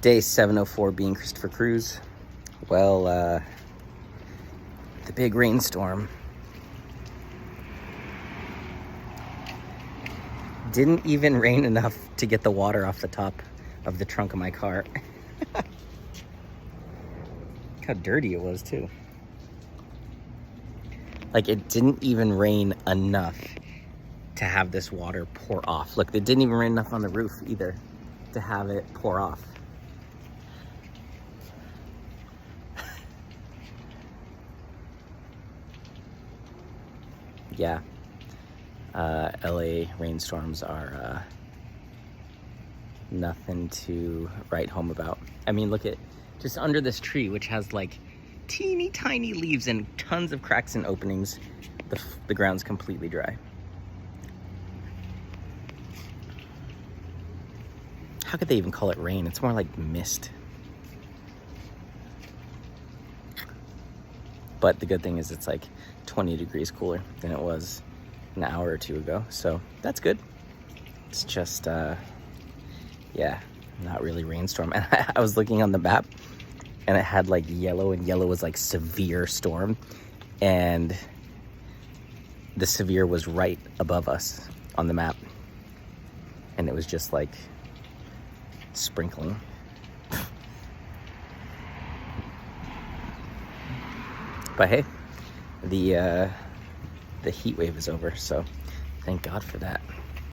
Day 704 being Christopher Cruz. Well, the big rainstorm didn't even rain enough to get the water off the top of the trunk of my car. Look how dirty it was too. Like, it didn't even rain enough to have this water pour off. Look, it didn't even rain enough on the roof either to have it pour off. Yeah, LA rainstorms are nothing to write home about. I mean, look at just under this tree, which has like teeny tiny leaves and tons of cracks and openings. The ground's completely dry. How could they even call it rain? It's more like mist. But the good thing is it's like 20 degrees cooler than it was an hour or two ago. So that's good. It's just, yeah, not really rainstorm. And I was looking on the map and it had like yellow, and yellow was like severe storm. And the severe was right above us on the map. And it was just like sprinkling. But hey, the heat wave is over, so thank God for that.